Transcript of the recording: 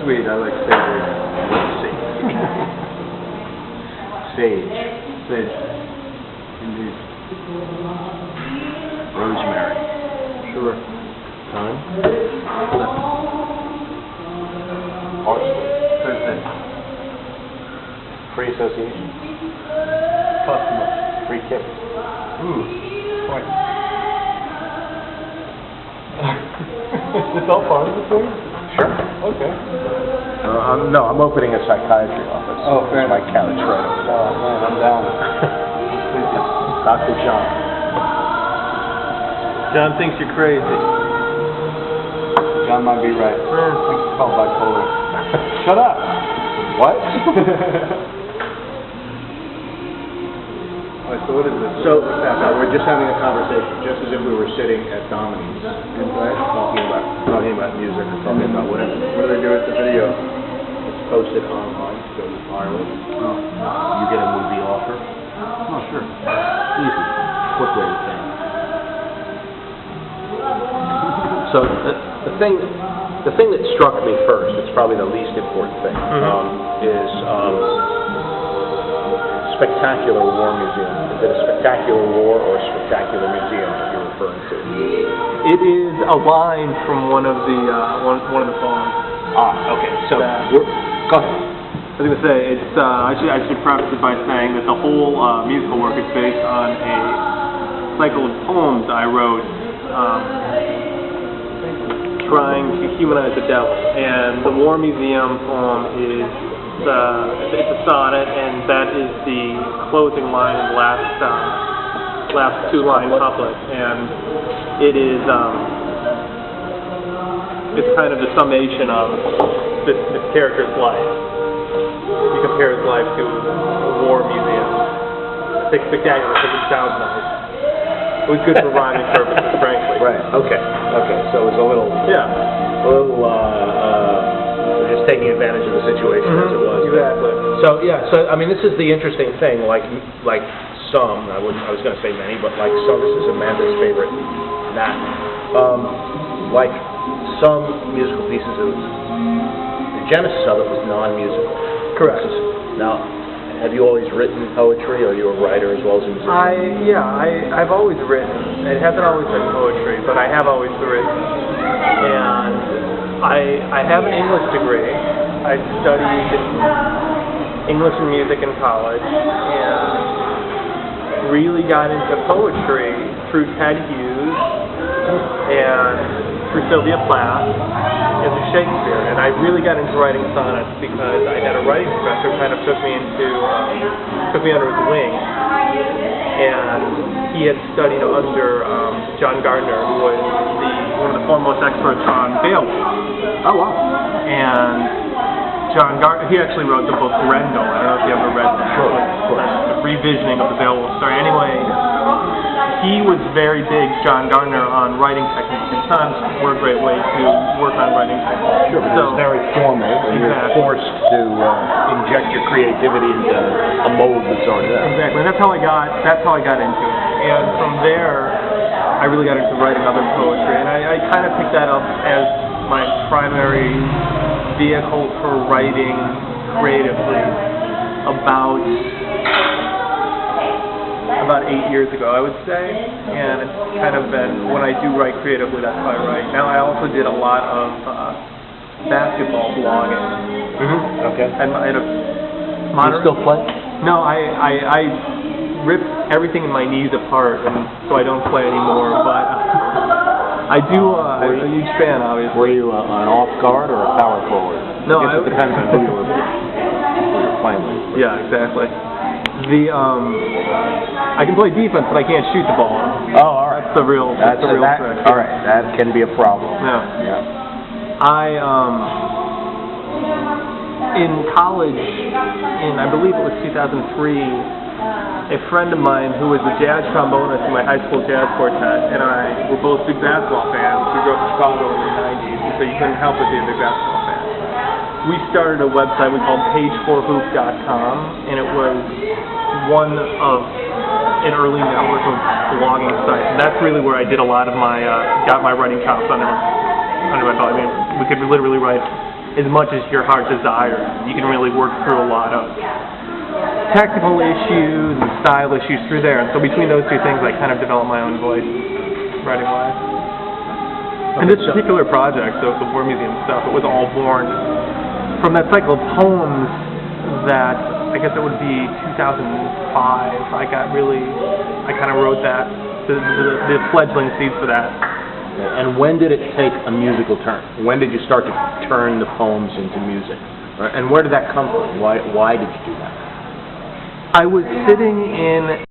sweet. I like savory. Let's see. Sage. Sage. Indeed. Rosemary. Sure. Thyme. Parsley. Thursday. Free association. Customer. Free kick. Ooh. Point. Is this all part of the thing? Sure. Okay. No, I'm opening a psychiatry office. Oh, fair My enough. couch right over there. Oh, man, I'm down. Dr. John. John thinks you're crazy. John might be right. I think it's called bipolar. Shut up! What? So what is this? So, we're just having a conversation, just as if we were sitting at Domini's, talking about music or talking about whatever. What do they do with the video? It's posted online, so it's viral. Oh. You get a movie offer. Oh, sure. Easy. Quick way to think. So the thing that struck me first, it's probably the least important thing, is Spectacular War Museum. Is it a spectacular war or a spectacular museum that you're referring to? It is a line from one of the poems. Ah, okay. So go ahead. I was going to say, it's, I should preface it by saying that the whole musical work is based on a cycle of poems I wrote trying to humanize the devil. And the War Museum poem is it's a sonnet, and that is the closing line in the last two-line couplet. And it is it's kind of the summation of this character's life. You compare his life to a war museum. I think spectacular because it sounds nice. It was good for rhyming purposes, frankly. Right. Okay. So it was a little. Just taking advantage of the situation as it was. Exactly. So I mean, this is the interesting thing. Like some, I was going to say many, but like some, this is Amanda's favorite. Like some musical pieces of the genesis of it was non-musical. Correct. Now, have you always written poetry? Are you a writer as well as a musician? I've always written. It hasn't always been poetry, but I have always written. And I have an English degree. I studied English and music in college, and really got into poetry through Ted Hughes and through Sylvia Plath and through Shakespeare. And I really got into writing sonnets because I had a writing professor who kind of took me under his wing, and he had studied under John Gardner, who was one of the foremost experts on Beowulf. Oh, wow. And John Gardner, he actually wrote the book Grendel. I don't know if you ever read that. Sure, of course. The revisioning of the Beowulf story. Anyway, he was very big, John Gardner, on writing techniques. And sonnets were a great way to work on writing techniques. Sure, but it's very formal, and you're forced to inject your creativity into a mold that's already there. Exactly, and that's how I got into it. And from there, I really got into writing other poetry, and I kind of picked that up as my primary vehicle for writing creatively about 8 years ago, I would say, and it's kind of been, when I do write creatively, that's how I write. Now, I also did a lot of basketball blogging. Okay. And I had a Do you still play? No, I ripped everything in my knees apart, and so I don't play anymore, but I do, I'm a huge fan, obviously. Were you an off guard or a power forward? No, I guess it depends on who you were playing with. Yeah, exactly. I can play defense, but I can't shoot the ball. Oh, all right. That's the real trick. All right, that can be a problem. Yeah. In college, I believe it was 2003, a friend of mine who was a jazz trombonist in my high school jazz quartet, and I were both big basketball fans. We grew up in Chicago in the 90s, so you couldn't help but be a big basketball fan. We started a website we called page4hoop.com, and it was one of an early network of blogging sites. And that's really where I did a lot of my, got my writing chops under my belt. I mean, we could literally write as much as your heart desires. You can really work through a lot of technical issues and style issues through there. And so between those two things, I kind of developed my own voice writing-wise. And this particular project, so the War Museum stuff, it was all born from that cycle of poems that, I guess it would be 2005. I kind of wrote that, the fledgling seeds for that. And when did it take a musical turn? When did you start to turn the poems into music? And where did that come from? Why did you do that? I was sitting in